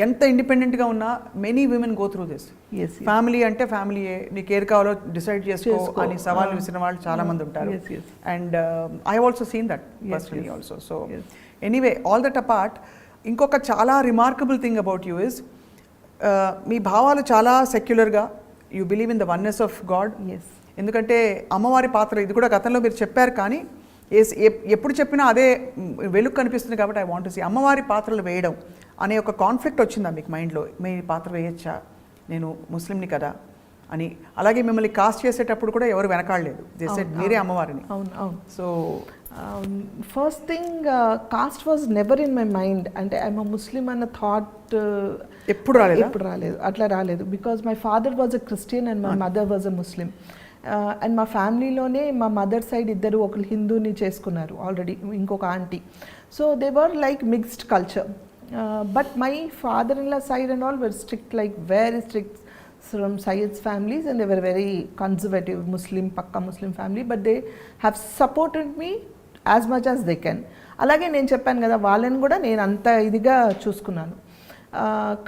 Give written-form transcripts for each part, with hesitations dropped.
ఎంత ఇండిపెండెంట్గా ఉన్నా many women go through this. Family అంటే ఫ్యామిలీయే, నీకు ఏది కావాలో డిసైడ్ చేసుకో అని సవాళ్ళు విసిరిన వాళ్ళు చాలా మంది ఉంటారు. And I also seen that personally also. So anyway, all that apart, ఇంకొక చాలా remarkable thing about you is మీ భావాలు చాలా సెక్యులర్గా, you believe in the oneness of God. ఎందుకంటే అమ్మవారి పాత్ర ఇది కూడా గతంలో మీరు చెప్పారు, కానీ ఎప్పుడు చెప్పినా అదే వెలుగు కనిపిస్తుంది. కాబట్టి ఐ వాంట్ టు సీ అమ్మవారి పాత్రలు వేయడం అనే ఒక కాన్ఫ్లిక్ట్ వచ్చిందా మీకు మైండ్లో? మీ పాత్ర వేయచ్చా, నేను ముస్లింని కదా అని. అలాగే మిమ్మల్ని కాస్ట్ చేసేటప్పుడు కూడా ఎవరు వెనకాడలేదు, దే సెడ్ మీరే అమ్మవారిని. So first thing, cost was never in my mind. అంటే ఐఎమ్ అ ముస్లిం అన్న థాట్ ఎప్పుడు రాలేదు, అట్లా రాలేదు. Because my father was a Christian and my mother was a Muslim. And మా ఫ్యామిలీలోనే మా మదర్ సైడ్ ఇద్దరు, ఒకరు హిందూని చేసుకున్నారు ఆల్రెడీ, ఇంకొక aunty. So they were like mixed culture. But my father-in-law side and all were strict, like very strict from Syed's families, and they were very conservative Muslim, pakka Muslim family, but they have supported me as much as they can. అలాగే నేను చెప్పాను కదా, వాళ్ళని కూడా నేను అంత ఇదిగా చూసుకున్నాను.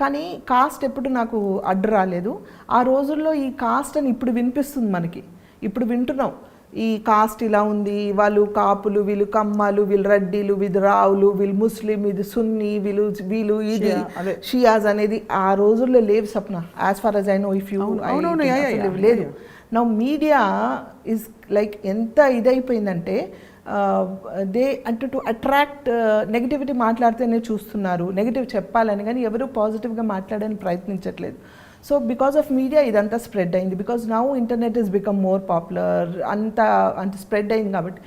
కానీ కాస్ట్ ఎప్పుడు నాకు అడ్డు రాలేదు. ఆ రోజుల్లో ఈ కాస్ట్ అని ఇప్పుడు వినిపిస్తుంది మనకి, ఇప్పుడు వింటున్నాం ఈ కాస్ట్ ఇలా ఉంది, వాళ్ళు కాపులు, వీళ్ళు కమ్మాలు, వీళ్ళు రెడ్డిలు, వీళ్ళు రావులు, వీళ్ళు ముస్లిం, ఇది సున్నీ, వీళ్ళు ఇది షియాజ్ అనేది ఆ రోజుల్లో లేవు Sapna. As far as I know, if you లేదు. నౌ మీడియా ఈజ్ లైక్ ఎంత ఇదైపోయిందంటే, దే అంటే టు అట్రాక్ట్ నెగిటివిటీ మాట్లాడితేనే చూస్తున్నారు, నెగిటివ్ చెప్పాలని, కానీ ఎవరు పాజిటివ్గా మాట్లాడడానికి ప్రయత్నించట్లేదు. సో బికాస్ ఆఫ్ మీడియా ఇదంతా స్ప్రెడ్ అయింది. Because now internet is become more popular, అంత స్ప్రెడ్ అయింది. కాబట్టి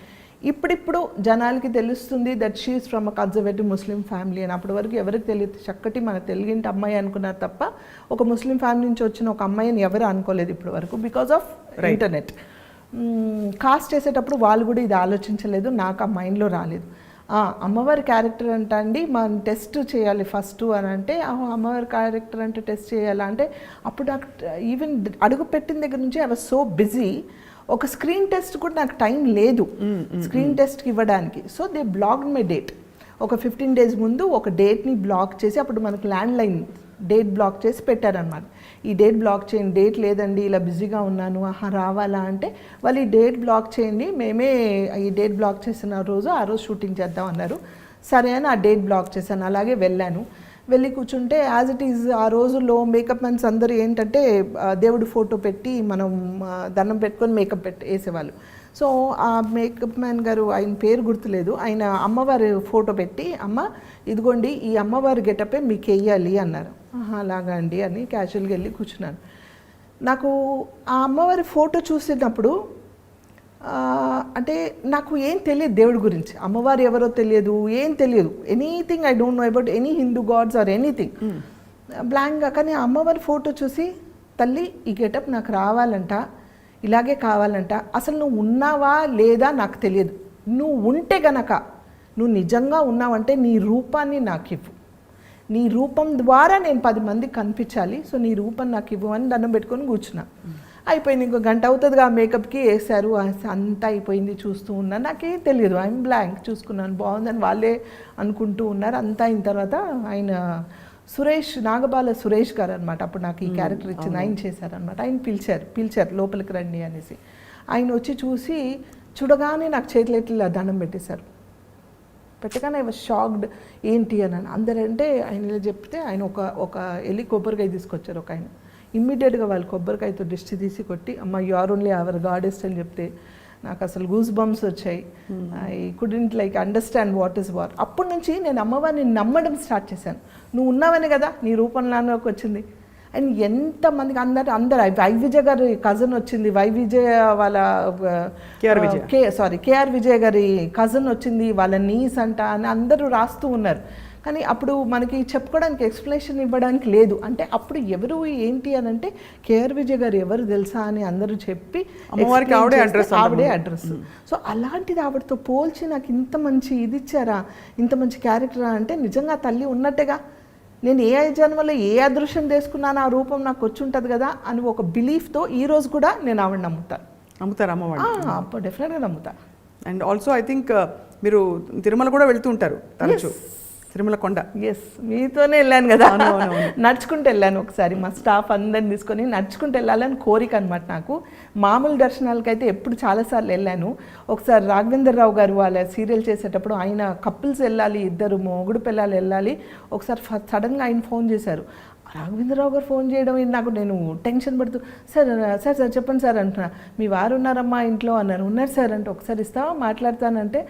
ఇప్పుడిప్పుడు జనాలకి తెలుస్తుంది that she is from a conservative Muslim family అని. అప్పటి వరకు ఎవరికి తెలియదు. చక్కటి మన తెలుగింటి అమ్మాయి అనుకున్నారు తప్ప ఒక ముస్లిం ఫ్యామిలీ నుంచి వచ్చిన ఒక అమ్మాయిని ఎవరు అనుకోలేదు ఇప్పటి వరకు, బికాస్ ఆఫ్ ఇంటర్నెట్. కాస్ట్ చేసేటప్పుడు వాళ్ళు కూడా ఇది ఆలోచించలేదు, నాకు ఆ మైండ్లో రాలేదు. అమ్మవారి క్యారెక్టర్ అంట అండి మనం టెస్ట్ చేయాలి ఫస్ట్ అని అంటే, అమ్మవారి క్యారెక్టర్ అంటే టెస్ట్ చేయాలా అంటే, అప్పుడు నాకు ఈవెన్ అడుగు పెట్టిన దగ్గర నుంచి ఐ వాజ్ సో బిజీ, ఒక స్క్రీన్ టెస్ట్ కూడా నాకు టైం లేదు స్క్రీన్ టెస్ట్కి ఇవ్వడానికి. So they blocked my date. ఒక 15 days ముందు ఒక డేట్ని బ్లాక్ చేసి, అప్పుడు మనకు ల్యాండ్లైన్ డేట్ బ్లాక్ చేసి పెట్టారనమాట. ఈ డేట్ బ్లాక్ చేయండి, డేట్ లేదండి ఇలా బిజీగా ఉన్నాను, రావాలా అంటే, వాళ్ళు ఈ డేట్ బ్లాక్ చేయండి, మేమే ఈ డేట్ బ్లాక్ చేసిన రోజు ఆ రోజు షూటింగ్ చేద్దాం అన్నారు. సరే అని ఆ డేట్ బ్లాక్ చేశాను. అలాగే వెళ్ళాను. వెళ్ళి కూర్చుంటే యాజ్ ఇట్ ఈజ్ ఆ రోజుల్లో మేకప్ మ్యాన్స్ అందరూ ఏంటంటే దేవుడు ఫోటో పెట్టి మనం దండం పెట్టుకొని మేకప్ వేసేవాళ్ళు. సో ఆ మేకప్ మ్యాన్ గారు, ఆయన పేరు గుర్తులేదు, ఆయన అమ్మవారి ఫోటో పెట్టి, అమ్మ ఇదిగోండి ఈ అమ్మవారి గెటపే మీకు వేయాలి అన్నారు. అలాగా అండి అని క్యాజువల్గా వెళ్ళి కూర్చున్నాను. నాకు ఆ అమ్మవారి ఫోటో చూసినప్పుడు అంటే నాకు ఏం తెలియదు దేవుడి గురించి, అమ్మవారు ఎవరో తెలియదు, ఏం తెలియదు, anything I don't know about any Hindu gods or anything, బ్లాంక్గా. కానీ ఆ అమ్మవారి ఫోటో చూసి, తల్లి ఈ గెటప్ నాకు రావాలంట, ఇలాగే కావాలంట, అసలు నువ్వు ఉన్నావా లేదా నాకు తెలియదు, నువ్వు ఉంటే గనక, నువ్వు నిజంగా ఉన్నావంటే నీ రూపాన్ని నాకు ఇవ్వు, నీ రూపం ద్వారా నేను 10 మందికి కనిపించాలి, సో నీ రూపం నాకు ఇవ్వు అని దండం పెట్టుకొని కూర్చున్నా. అయిపోయింది, ఇంకో గంట అవుతుందిగా మేకప్కి వేశారు, అంతా అయిపోయింది. చూస్తూ ఉన్నాను, నాకేం తెలియదు, ఐఎమ్ బ్లాంక్. చూసుకున్నాను, బాగుందని వాళ్ళే అనుకుంటూ ఉన్నారు. అంతా అయిన తర్వాత ఆయన సురేష్, నాగబాల సురేష్ గారు అనమాట, అప్పుడు నాకు ఈ క్యారెక్టర్ ఇచ్చింది, ఆయన చేశారనమాట. ఆయన పిలిచారు లోపలికి రండి అనేసి. ఆయన వచ్చి చూసి చూడగానే నాకు చేతులు ఎట్లా దండం పెట్టేశారు. పెట్టగానే ఐ వాజ్ షాక్డ్, ఏంటి అని. అందరంటే ఆయన ఇలా చెప్తే, ఆయన ఒక వెళ్ళి కొబ్బరికాయ తీసుకొచ్చారు ఒక ఆయన. ఇమ్మీడియట్గా వాళ్ళు కొబ్బరికాయతో దిష్టి తీసి కొట్టి, అమ్మ యు ఆర్ ఓన్లీ అవర్ గాడెస్ట్ అని చెప్తే నాకు అసలు గూస్ బంప్స్ వచ్చాయి. I couldn't like understand what is what. అప్పటి నుంచి నేను అమ్మవారిని నమ్మడం స్టార్ట్ చేశాను. నువ్వు ఉన్నావని కదా నీ రూపంలోకి వచ్చింది. అండ్ ఎంతమందికి అందరు వైవిజయ్ గారి కజిన్ వచ్చింది, వైవిజయ్ వాళ్ళ కేఆర్ విజయ్ గారి కజిన్ వచ్చింది, వాళ్ళ నీస్ అంట అని అందరూ రాస్తూ ఉన్నారు. కానీ అప్పుడు మనకి చెప్పుకోవడానికి ఎక్స్ప్లెనేషన్ ఇవ్వడానికి లేదు. అంటే అప్పుడు ఎవరు ఏంటి అని అంటే, కేఆర్ విజయ్ గారు ఎవరు తెలుసా అని అందరూ చెప్పి ఆవిడే అడ్రస్. సో అలాంటిది ఆవిడతో పోల్చి నాకు ఇంత మంచి ఇది ఇచ్చారా, ఇంత మంచి క్యారెక్టరా అంటే నిజంగా తల్లి ఉన్నట్టుగా, నేను ఏ జన్మలో ఏ అదృశ్యం చేసుకున్నాను ఆ రూపం నాకు వచ్చి ఉంటుంది కదా అని ఒక బిలీఫ్తో ఈరోజు కూడా నేను ఆవిడ నమ్ముతారు అమ్మవారు. డెఫినెట్గా నమ్ముతా. అండ్ ఆల్సో ఐ థింక్ మీరు తిరుమల కూడా వెళ్తూ ఉంటారు తరచు, తిరుమల కొండ. ఎస్, మీతోనే వెళ్ళాను కదా, నడుచుకుంటూ వెళ్ళాను ఒకసారి, మా స్టాఫ్ అందరిని తీసుకొని నడుచుకుంటూ వెళ్ళాలని కోరిక అనమాట నాకు. మామూలు దర్శనాలకైతే ఎప్పుడు చాలాసార్లు వెళ్ళాను. ఒకసారి రాఘవేంద్ర రావు గారు వాళ్ళ సీరియల్ చేసేటప్పుడు ఆయన కపుల్స్ వెళ్ళాలి, ఇద్దరు మొగుడు పిల్లలు వెళ్ళాలి, ఒకసారి సడన్గా ఆయన ఫోన్ చేశారు. రాఘవేంద్రరావు గారు ఫోన్ చేయడం నాకు, నేను టెన్షన్ పడుతూ సార్ సార్ సార్ చెప్పండి సార్ అంటున్నా. మీ వారు ఉన్నారమ్మా ఇంట్లో అన్నారు. ఉన్నారు సార్ అంటే ఒకసారి ఇస్తావా మాట్లాడతానంటే,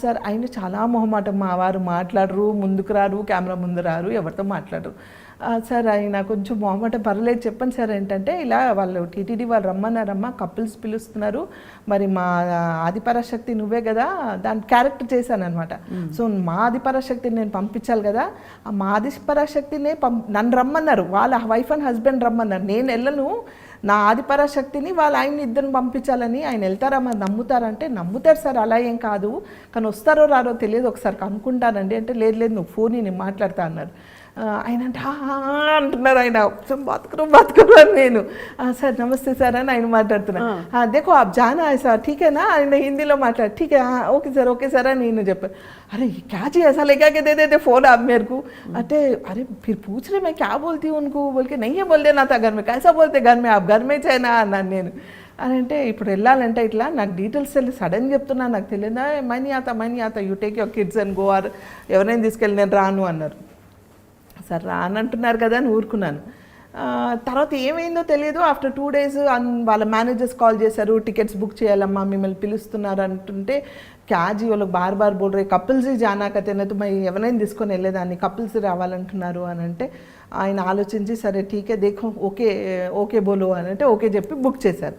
సార్ ఆయన చాలా మొహమాటం, మా వారు మాట్లాడరు, ముందుకు రారు, కెమెరా ముందు రారు, ఎవరితో మాట్లాడరు సార్, ఆయన కొంచెం మొహమాటం, పర్లేదు చెప్పండి సార్ ఏంటంటే ఇలా వాళ్ళు టీటీడీ వాళ్ళు రమ్మన్నారమ్మా, కపుల్స్ పిలుస్తున్నారు, మరి మా ఆదిపరాశక్తి నువ్వే కదా, దాని క్యారెక్టర్ చేశాను అనమాట. సో మా ఆదిపరాశక్తిని నేను పంపించాలి కదా, మా ఆదిపరాశక్తినే నన్ను రమ్మన్నారు, వాళ్ళ వైఫ్ అండ్ హస్బెండ్ రమ్మన్నారు, నేను వెళ్ళను, నా ఆదిపరాశక్తిని వాళ్ళ ఆయన్ని ఇద్దరిని పంపించాలని. ఆయన వెళ్తారా మరి నమ్ముతారంటే, నమ్ముతారు సార్ అలా ఏం కాదు, కానీ వస్తారో రారో తెలియదు, ఒకసారి కనుక్కుంటానండి అంటే, లేదు లేదు నువ్వు ఫోన్ నేను మాట్లాడతా అన్నారు. ఆయన అంటే అంటున్నారు, ఆయన బతుకురు అని నేను సార్ నమస్తే సార్ అని ఆయన మాట్లాడుతున్నా. దేఖో आप जाना है సార్ ठीक है ना, ఆయన హిందీలో మాట్లాడు, ठीक है ఓకే సార్ అని నేను చెప్పాను. अरे क्या जी ऐसा लेगा के दे देते फोन आप मेरे को, अरे अरे फिर पूछ रहे मैं क्या बोलती हूँ उनको, बोल के नहीं है बोल देना था घर में, कैसा बोलते घर में आप घर में చేయనా అన్నాను నేను. అని అంటే ఇప్పుడు వెళ్ళాలంటే ఇట్లా నాకు డీటెయిల్స్ వెళ్ళి సడన్ చెప్తున్నా, నాకు తెలియదా, మనీ ఆత you take your kids and go, or ఎవరైనా తీసుకెళ్ళి నేను రాను అన్నారు. సార్ రానంటున్నారు కదా అని ఊరుకున్నాను. తర్వాత ఏమైందో తెలియదు. ఆఫ్టర్ 2 days వాళ్ళ మేనేజర్స్ కాల్ చేశారు, టికెట్స్ బుక్ చేయాలమ్మా మిమ్మల్ని పిలుస్తున్నారు అంటుంటే, క్యాజీ వాళ్ళకి బార్ బోల్ రే కపుల్స్ జానా కతేనైతే మరి ఎవరైనా తీసుకొని వెళ్ళేదాన్ని, కపుల్స్ రావాలంటున్నారు అని అంటే, ఆయన ఆలోచించి సరే ఠీకే దేఖో ఓకే బోలో అని అంటే ఓకే చెప్పి బుక్ చేశారు.